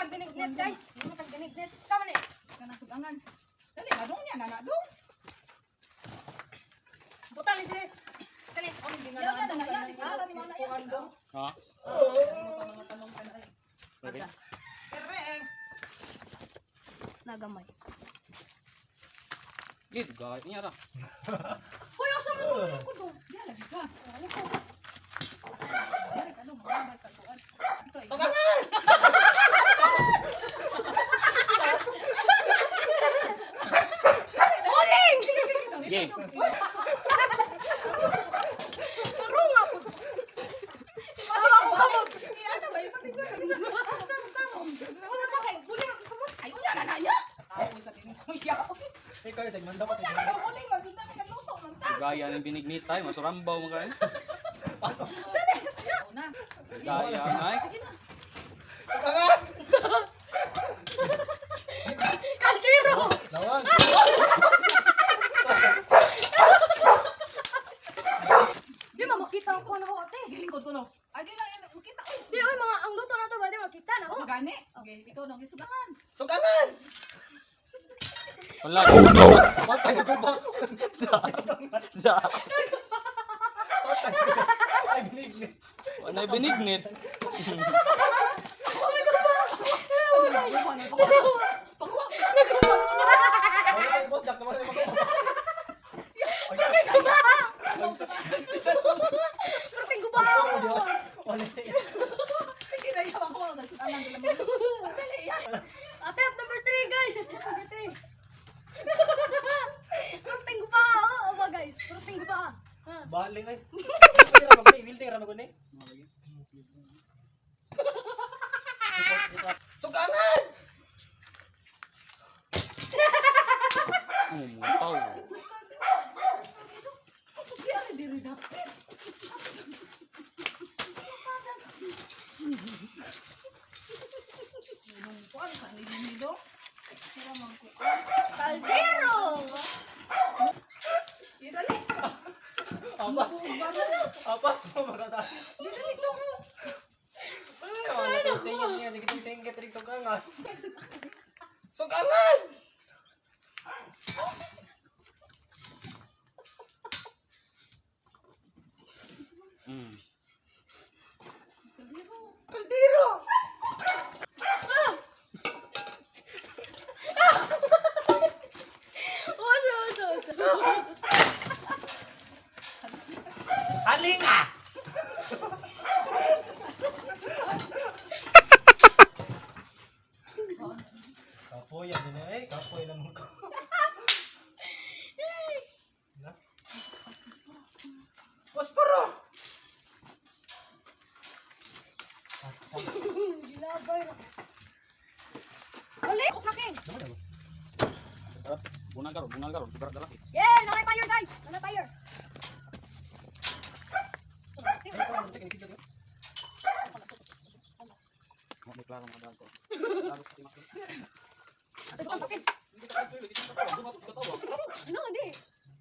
tag-dinignet guys. Yung tag-dinignet. Sama ni. Kana sugangan. Dali, madong niya na dong. Butang ni dire. Kani, oh hindi nga na. Ara ni mana yan. Ha? Aja. Kereng. Nagamay. Gid gay niya ra. Hoy, asa mo ko do? Dia lagi ka. Dali ka do, mabay ka tuan. Sugangan! Uling! Ge. Turong ako. Ako kamot. Ano ba yung patingin? Wala sa kay. Uling ako kamot. Ayun yan, anaya. Tao sa tinukuya. Ikaw yung tigman daw ko. Uling, magsundan ka luto man ta. Gaya ng binignit tayo, masurambaw mo kayo. Na. Gaya ay. Sugangan! Kaldero! Lawang! Di ba makita ko na ko ate? Gilingkod ko no. Ay di lang yan makita. Di ay mga ang luto na to ba di makita na ko. Gani. Okay, ikaw nang gisugangan. Sugangan! Wala. Patay ko ba? Da. Patay. Ay, binignit. Wala binignit. Ay, boss, dak naman yung mga. Perting ko ba ako? Ate, at number 3 guys. Number 3. Perting ko pa ako. O ba guys? Perting ko pa. Baling ay. Wilting ramag ko ni. Sugangan! Mumutaw. Caldero! Apas mo magkata. Ay, wala tayo tingin niya. Sige tayo singkit rin sugangan. Sugangan! Mm. Kaldero! Halinga! Kapoy yan din eh. Kapoy naman ko. Posporo! Wali! Usakin! Bunal karo, berat dalam. Yeah! Nanay fire guys! Nanay fire! Mau deklarasi mga dago. Lalo sa timakin. Ate, bukang pakin! Hindi ka pwede dito sa tawo. Dumapo sa tawo. Ano, hindi!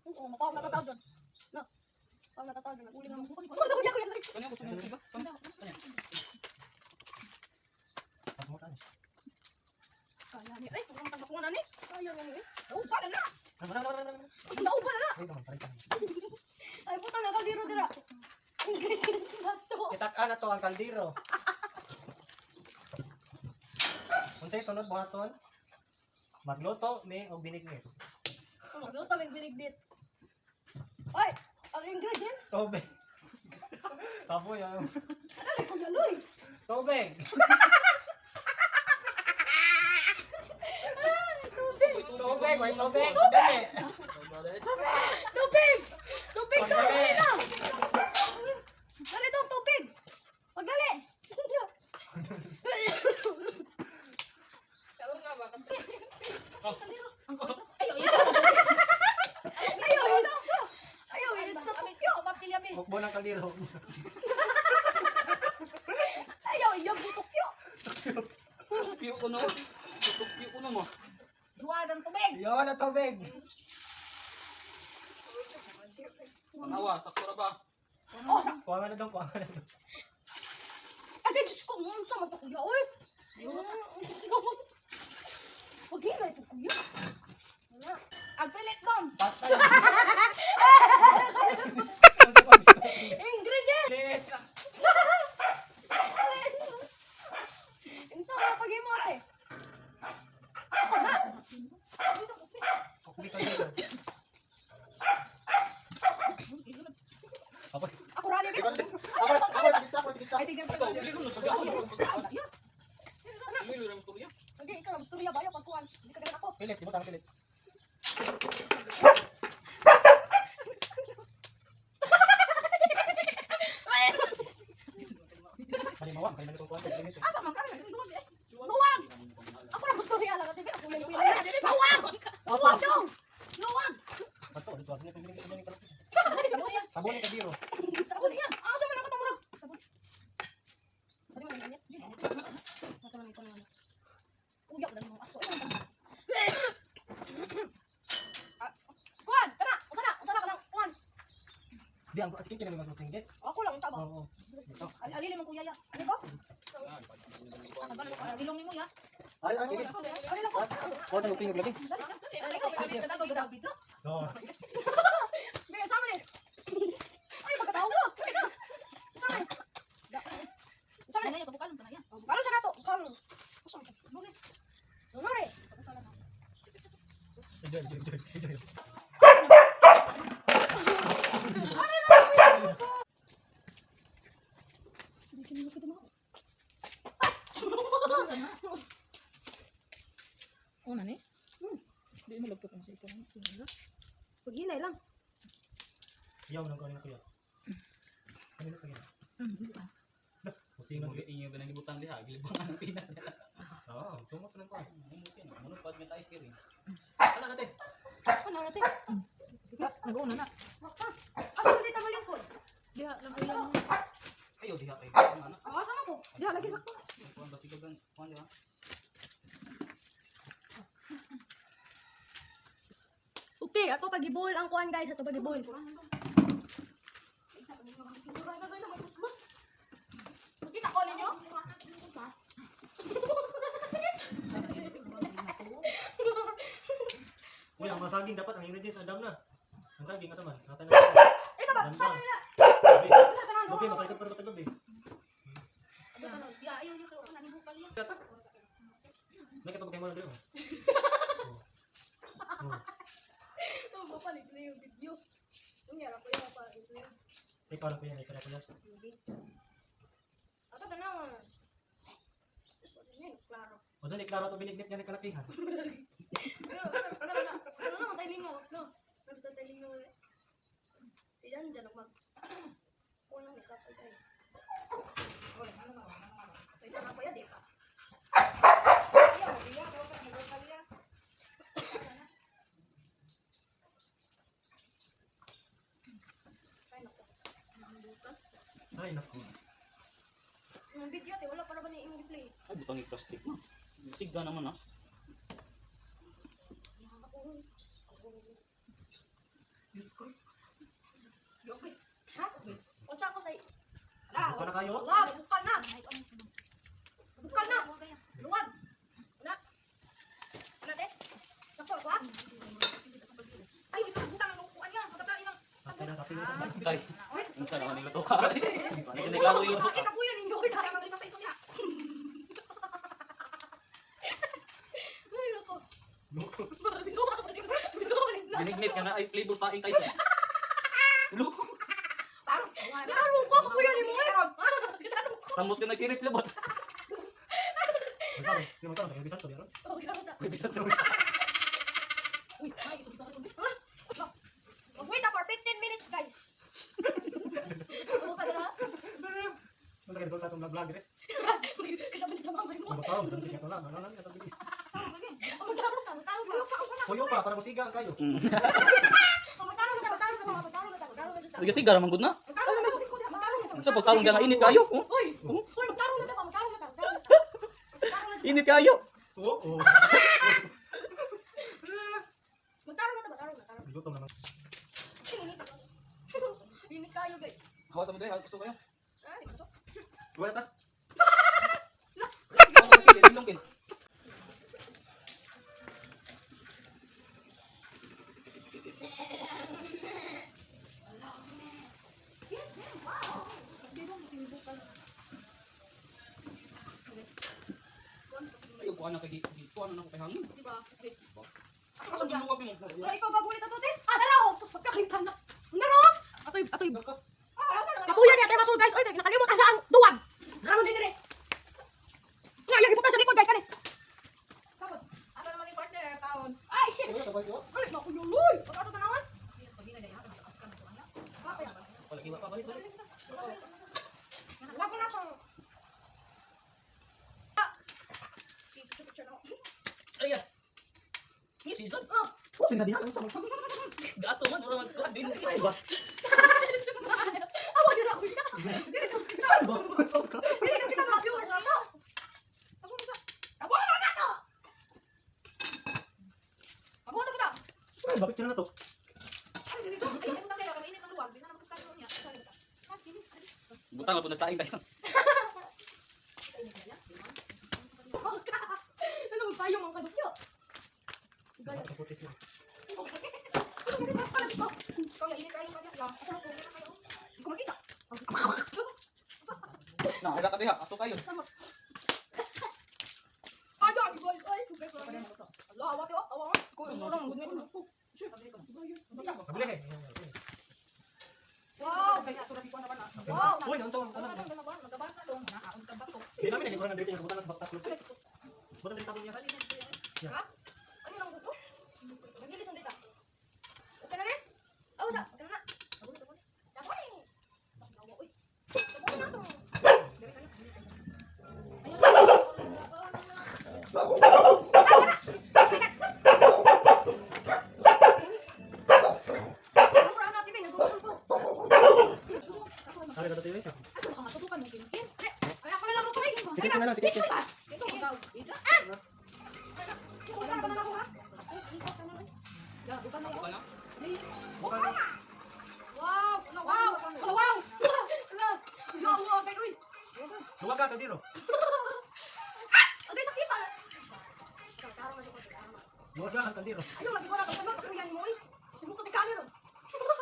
Oo, mapawag natatawag doon. No. Mapawag natatawag doon. Nag-uli naman. Ano, kuya, kuya, kuya. Kanya gusto mo ba? Kanya. Kaya ni, ay, kung matagak ko na ni. Kaya ni, eh. Naupa na na. Naupa na na. Ay, puta na, kaldero dira. Ingredients na to. Itak-an na to ang kaldero. Unsay sunod buhaton? Magluto ni og binignit. Luto, may binigdit. Ay, ang ingredients. Tubig. Kapoy ang Ano, kung galoy. tubig. Tubig, may tubig. Dali. Tubig! Tubig to! Pagdali. Dali na! Dali to, tubig! Pagdali! Ayaw, it's sa tukyo! Hukbo ng kaldero. Ayaw, iyang butukyo! Piyo ko no. Piyo ko no mo. Duwa ng tubig! Yon ang tubig. Manawa, sakto ra ba? Oh, sa... Kuha nga na doon, kuha nga na doon. Agad, Diyos ko, sa matukuya, oy! Kuya. Wala. Agpilit doon. Pasta yan. Ingredient. Pilit. Insa na pag-imote. Kulit tayo dito. Apoy. Ako rali Ako, dito. ako, tigit Ay sige. Ikaw, dili mo nagpagkakot. Dili mo istorya. Okay, ikaw ang storya ba? Pagkuhan. Hindi ka ganun ako. Pilit, di mo tama pilit. Malimawang, kaya nalito ko ang pilit. Asa man ka? Luwag! Ako lang gusto niya lang. Ako lang pili. Luwag! Luwag daw! Luwag! Bato, dito ako niya pilit ko niya kalapit. Luwag! Tabunin ka biro. Sabon niya. Asa man ako tumulog? Sabon. Ano man yan? Mataman ko na. Uyak lang mo aso. Kuan, kana, kana lang, kuan. Di ang asikin kinang mas matingit. Ako lang tama. Oo. Alili mo kuya ya. Ano ko? Asa ba na dilong ni mo ya? Ay, ay, kikit. Ano lang ko? Kuha tayo tingog lagi. Ano ko? Ano ko? Bito? Oo. May sama ni. Ay pagkatawa. Sama. Sama na yung kabukalan sa yan. Ano sa nato? Kang. Mure. Mure. Enjoy, enjoy, enjoy. Una ni? Di mo lagpot ang sipon. Paghinay lang. Iyaw nang kuha kuya. Kanina pa gina. Musingan Sige, inyo ba nang ibutang diha? Gilibang ang pina. Oo, tumot lang pa. Ano pag may tayo screen? Ala natin. Ano natin? Nag-una na. Ako na dito malingkod. Diha, nag-ulang. Ayo diha kay ano? Sama ko. Diha, lagi sakto. Kuan ba sigagan? Kuan diha. Okay, ato pag-ibol ang kuhan guys. Ato pag-ibol. Kita ko ninyo? Kuya, ang masaging dapat ang ingredients adam na. Ang saging asa man? Natan na. Ito ba? Sama nila. Gabi. Sa tanan. Gabi, makalikot pa rin gabi. Ya, ayaw niyo kayo. Ano bukal yan? Nakita mo kayo muna dito. Ito, mapalit na yung video. Yung yara ko yung mapalit na yun. Ikaw lang kuya, ikaw lang kuya. Ato, tanaw. Gusto din yun, klaro. O dyan, iklaro ito binignit niya ng kalapihan. Ano lang, tayo lingaw. No? Nagta tayo lingaw ulit. Diyan, dyan ako mag... Kuha lang, ikapay tayo. Wala, ano ba? Ito yung tanong ko yan, di ba? Ay, naku. Yung video, te, wala pa na ba ni English play? Ay butang ni plastic na. Sigda naman ah. Okay. Ha? Unsa ako say? Buka na kayo? Wala, bukal na. Bukal na. Luwag. Wala. Wala, te. Sakto ako, ha? Ay, ito, butang ang kukuan niya. Magkatain lang. Tapos na, tapos na. Tay. Unsa naman ni luto ka? Ano siniklaro yung luto? Sakit ako yun, hindi ko kaya mag-ina sa iso niya. Ay, loko. Binignit ka na ay flavor pa ing kaisa. Luto. Gitanong ko, ako yun, mo ngayon. Gitanong ko. Samot ka nagsirit sila bot. Magkano? Hindi mo tanong, bisan to diyan. Oh, gitanong ka. May bisan to. Uy, ay, ito, ito, ito. Wait for 15 minutes, guys. Ano ka na? Ano kayo resulta itong vlog dire? Kasama nila mamay mo. Ano ba tao? Dami ka lang. Ano lang ka sabi. Magtanong ka, magtanong ka. Puyo pa para musiga ang kayo. Magtanong ka. Sige sigara man gud na. Unsa pagtarong ka na init kayo? Uy, magtanong na ka. Init kayo. Oo. Magtanong na. Gutom naman. Init kayo, guys. Hawa sa mo dai, gusto kayo. Ay, pasok. Buhat ta. kuha na kay kuha na ko kay hangin. Di ba? Okay. Asa di luwag mo? Ay, ikaw gagulit na to, te. Ah, dalaw! Sus, pagkakintan na. Naro! Atoy. Kapuya niya, tayo masul, guys. Oy, nakalimutan sa ang duwag. Karon din dire. Nga, yung ibutan sa likod, guys, kani. Kapot. Asa naman yung partner, taon? Ay! Ano ka ba ito? Ay, naku, yuloy. Pagkato tanawan. Wala kiwa pa balik. Wag ko na to. Ay. Ni season. Oh. Oh, sinabi ako sa mga. Gaso man ora man ko din ay ba. Awa din ako ya. Saan ba? Saan ka? Dili na kita mga viewers na to. Ako na to. Ako na to. Ay, bakit na to? Ay, dito. Ay, mo tayo kami init ng luwag. Di na naman kita niya. Mas kini. Butang na po na sa taing guys. Ano ba tayo mga kadukyo? Sarap ng putis mo. Ikaw ya init kayo kanya. Asa ko na kayo? Hindi ko makita. Na, ada ka diha, aso kayo. Ada di guys. Ay, ko guys. Allah, awat yo. Awat. Ko orang gudme ko. Kabili eh. Wow, kaya ito na ko na ba na. Wow. Uy, nonso ano? Nagabas na dong. Nakaon ka ba to? Di namin nalikuran ng dito yung butan ng bakta club. Butan din tapon niya. Ha? Ano lang gusto? Magilis ang data. Okay na rin? Oh, sa. Okay na. Ako na. Ako ni. Uy. Ako na to. Ari ka tayo eh. Ako baka matutukan mo kinkin. Kaya ako na lang ito eh. Sige na lang, sige. Ito ba? Ito, ikaw. Ito? Wala naman ako ha? Ya, bukan na Buka yun. na. Bukan na. Wow! Ano, wow! Ano, wow! Ala! Ya Allah, kay uy! Duwag ka kadiro. Agay sakit pa! Duwag ka kadiro. Ayaw, lagi ko na kapag nagkakuyan mo eh. Sibukot ni kaniro.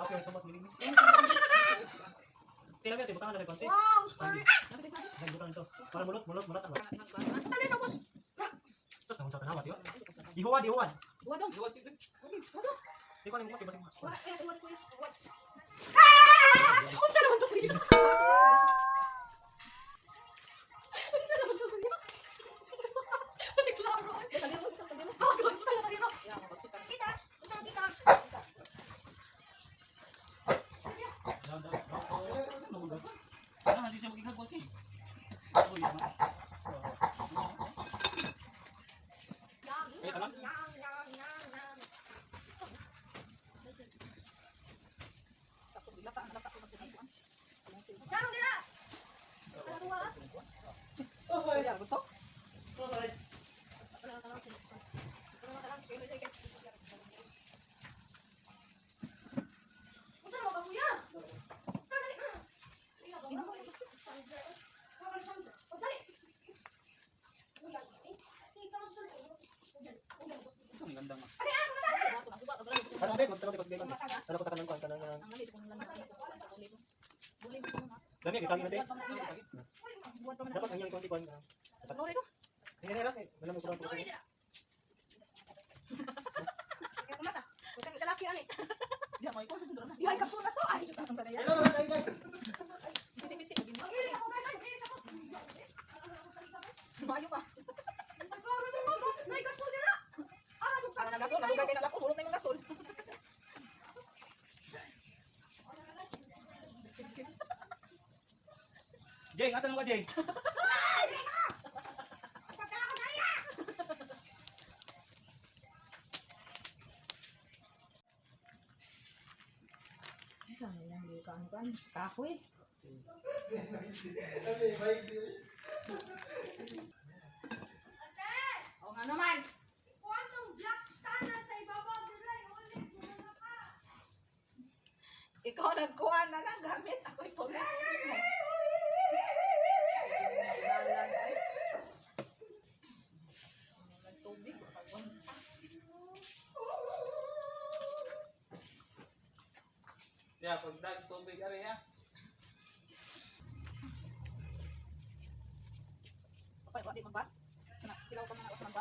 Okay, so mas milig. Tila mo, butan na sa konti. Wow! Sorry! Ay, butan ito. Para mulot ano. Ano sa bus? Sus, nahon sa tanawat yo. Ihuwad. Buwa dong. Iwat dito. Di ko alam mo kung Buwa, iwan ko yun. Buwa. Unsa naman to kuya? Unsa naman to kuya? Ano klaro? Kaliro, ito, kaliro. Ako doon ko talaga kanino. Ya, magpagsutan. Kita. Ano hindi siya magiging kwalki. Uy, ano? Eh, tanan. Tapos, lata ko magpagsutan. Jangan dia. Dua. Ya, gusto? Unsa naman ka kuya? Ang ganda nga. Ano ba? Magtawag ko sa Ano ko sa kanan ko kanang dami isang natin. Dapat ang yung konti kon. Nori ko. Tingnan nila, wala mo kurang kurang. Bukan lalaki ani. Dia may kwalki dito na. Ay kasunat to. Ay, ang badaya. Hello, mga kaibigan. Piti-piti. Ang ilis ako guys. Ang ilis ako. Mayo pa. Pagkaro ni mo. Ay kasunat na. Ah, Ang nagasol, nalugay kay nalako, hulot na yung gasol. Jeng, asan mo ka, Jeng? Sayang, di kan kahoy. O nga naman. Kuantong black star na sa ibabaw nila. Ulit mo na ka. Ikaw nagkuha na lang gamit. Ako'y pula. Tubig. Ya, pagdag tubig ari ya. Okay, wati magbas. Pilaw pa mga was magbas.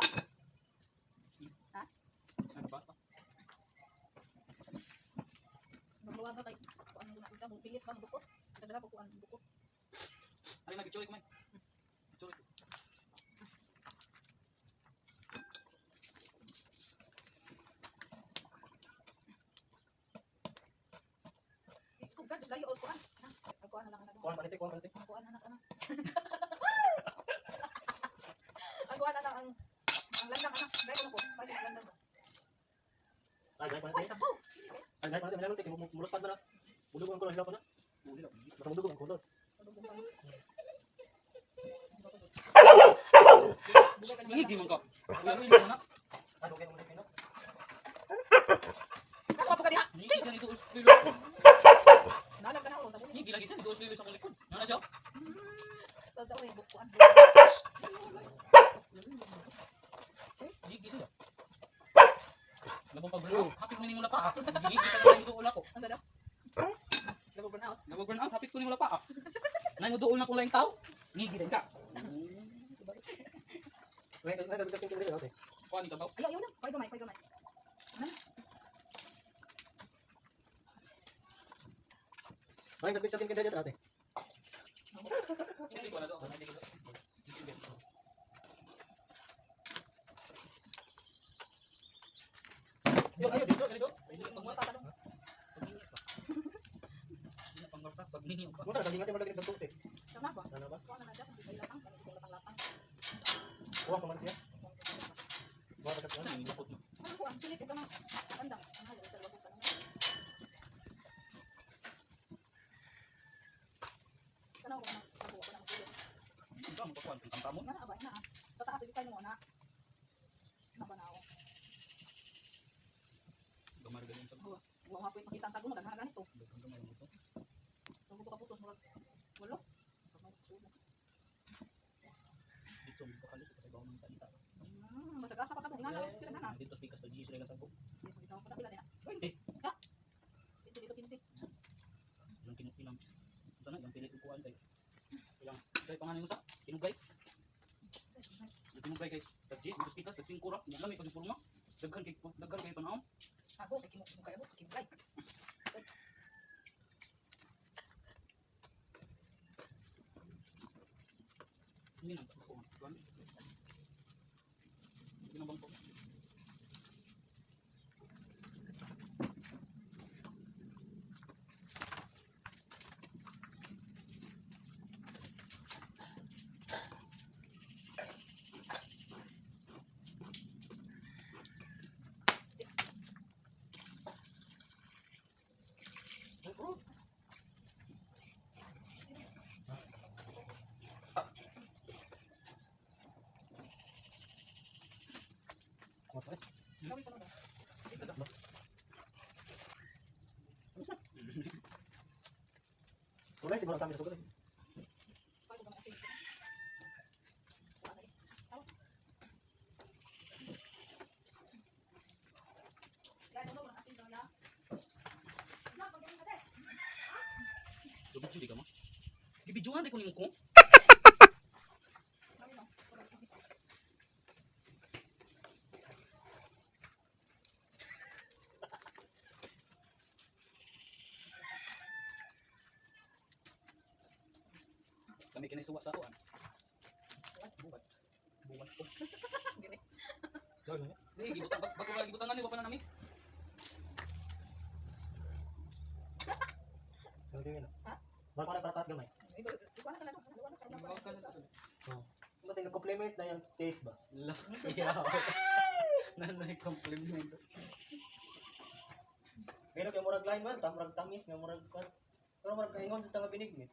Dala ko kuan buko. Ay, nag-choy ko man. Choy. Ikaw gadyo layo or kuan. Ay kuan na lang Kuhan palite, kuhan palite. Kuan anak anak. Ang kuan anak ang landang anak. Dai ko ko. Bali ang landang. Ay, dahil Ay palite. sabaw. Ay, dahil palite. Meron tayo, mulot pa na. Bulugan ko lang sila ko na. Uli lang. Basta mudugong ang kulot. Hindi man ka. Pero hindi man na. Ay, okay naman ito. Ako pa diha. Hindi ka nito uspilo. Nanam ka na ulo tamo. Hindi lagi sa dito uspilo sa akong likod. Ano siya? Daw ni bukuan. Hindi siya. Labang pag-burn out. Hapit mo ni mula pa. Hindi kita na yung doon ako. Ano daw? Daw burn out. Labang burn out. Hapit ko ni mula pa. Nay mo doon na kung laing tao. Hindi din ka. Ay, dagdag tingin dito, okay. Kuha ni sabaw. Ayaw na. Pay gamay, pay gamay. Ay, dagdag tingin dito, ate. Hindi ko na doon. Yo, ayo dito, dito. Pag-ninyo pa. Mo sa daging ate malagay ng tuti. Sama ba? Ano ba? Kuan na dapat may latang, may latang-latang. Kuha ko man siya. Kuha ka Ano sa. yung lupot mo? Ano kuan? Silit ka na. Andang. Ano sa labog ka na. Kana ko na. Ako ko na magsulit. Ito ang pakuan. Ang tamon. Na abay na. Tataas ito kayo mo na. Nabanaw. Gamar ganyan sa Wa nga po makita sa gumo daghan ganito. gamay mo ito. Tugo ko kaputos mo. Walo. Dito mo kakali. Kaya ba mo kanita. Masagasa pa ta mo ingana. Pero na. Dito pikas sa GC lang sa ko. Dito ko na pila na. Eh, Dito pinsi. yung kinukilam. Ito na, yung pilit upuan kay. Ilang, kaya pangalan mo sa? Tinugay. Yung tinugay kay Tag-Jis, dito pikas, tag-singkura. Yung lamig, pag-purma. Daghan kay panaon. Ako sa kimo kayo kimlay. Hindi na, ako nga. Tuwan. Hindi na bang po. Gawin ko na ba? Wala siguro kami sa sugal. Pag ko kasi. Kaya mo na asin daw ya. Na pag galing ka de. Dubidyo di ka mo? Ibidyoan di ko ni mo ko? Gawin mo. Kami kinasuwa sa tuan. Buwan. Buwan po. Gawin mo. Eh, gibutan, bago ba gibutangan ni, pa na mix? Sa tingin na. Ha? Bago na para gamay. Ito ko na sa lado. Wala ka na. Bago ka na ito. Mo tingin compliment na yung taste ba. La, yaw. Nanay compliment. Pero kay murag lain man, murag tamis nga murag kan. Pero murag kaingon sa tanga binig ni.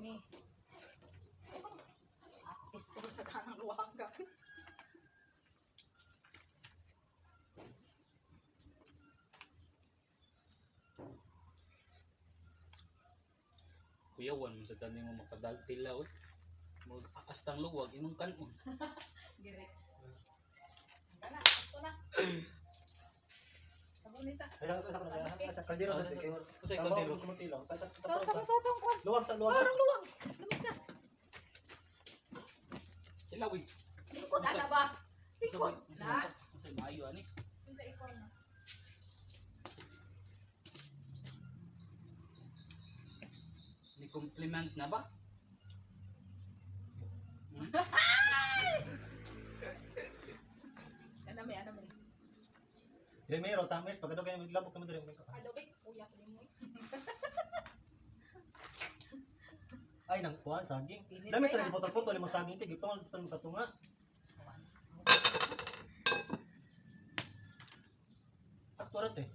Ni. Pistol sa kanang luwang ka. Kuyawan mo sa tanin mo makadagtila oy. Mo astang luwag imong kanon. Direct. Kana, ito na. Mabunis sa. Ay, sa ko na sa kaldero sa kayo. Usay Tama kaldero. ko kumuti lang. Totong ko. Luwag sa luwag. Parang luwag. Lumisa. Sila uy. Likod ana ba? Likod. Na. Usay maayo ani. Yung sa ikon na. Ni compliment na ba? Ano may. Primero tamis pagkado kayo maglabok kamo dire. Adobe. Uyak din mo. Ay nang kuan saging. Pinit Dami tayo talaga na. botol-botol mo saging tig ito mo katunga. Sakto rat eh.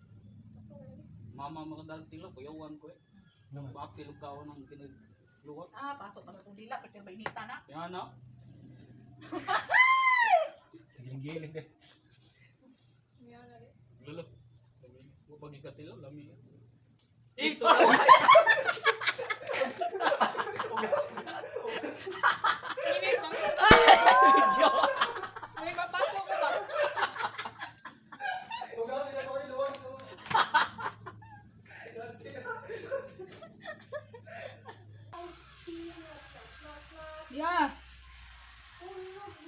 Mama mo dag tilo kuyawan ko eh. Naman. Bakit lukaw nang kinagluwag? Pasok pa kung dila pati bainita na. Yan na. Giling-giling eh. Lolo. Pagi ka tilo lami. Ito. May papasok ko ba? Yeah.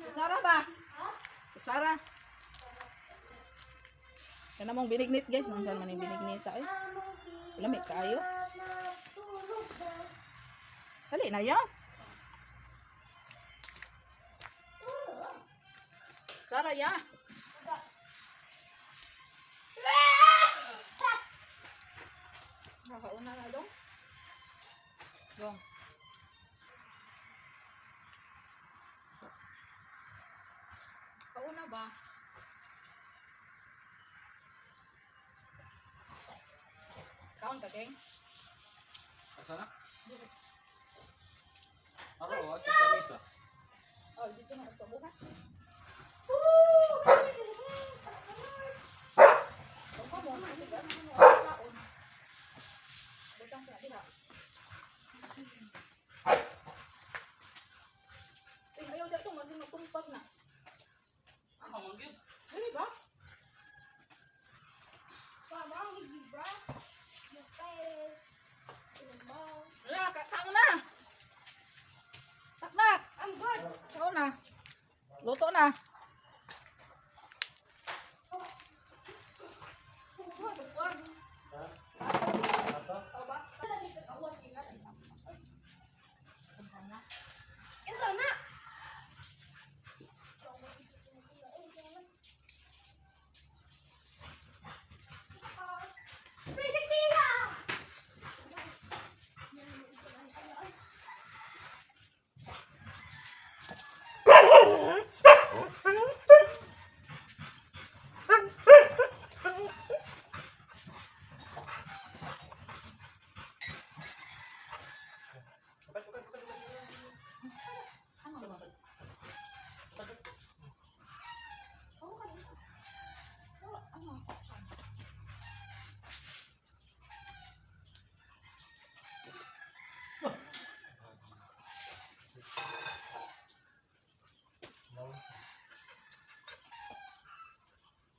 Kutsara ba? Kutsara. Kana mong binignit guys, nang saan man yung binignit ay. Lamig kayo. Dali na ya. Kutsara ya. Nakauna na dong. Dong. Kauna ba? Kaon ka, Keng? Sana? Aro, at kamisa. Oh, dito na ito buka. Tungko mo, matigas mo ang kaon. Butang sa dira. Ayaw dito, magtumpag na. Ano manggid? Dili ba? Wala, kaon na. Taknak. I'm good. Kaon na. Luto na.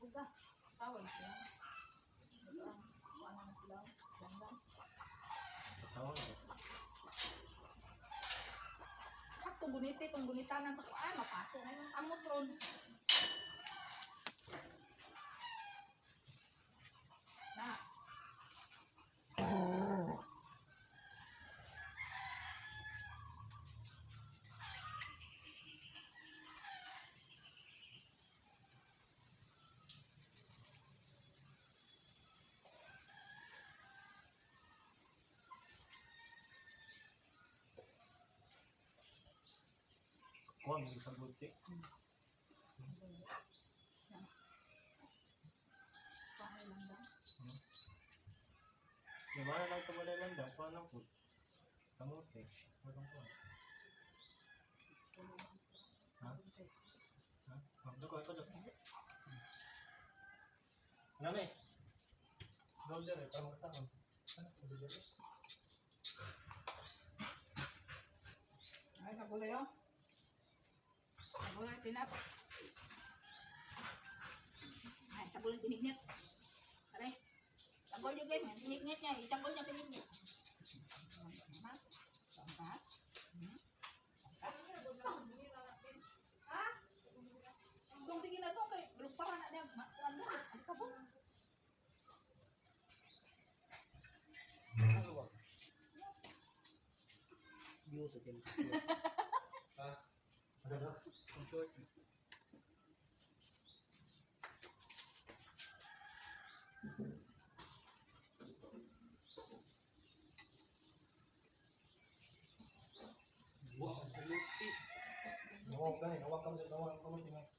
Buka. Tawag siya. Sakto guniti, itong gunitanan sa kuan, mapasok na yung amotron. Na. Kuan mo sa buti. Gimana lang ito wala lang daw? Kuan lang po. Kamote. Walang kuan. Ha? Ha? Magdo ko. Nami. Golder eh, parang matawag. Ano? Golder eh. Ay, sabulay yun. Sabulay tinap. Ay, sabulay binignit. Aray. Tanggol niya game, ngit-ngit niya, itanggol niya pinigit. Kung sige na to, kay luparan na niya, makuan mo, alis ka po. Views again. Ada na. Ang short. Nawak ka mo sa nawak ka mo tingnan.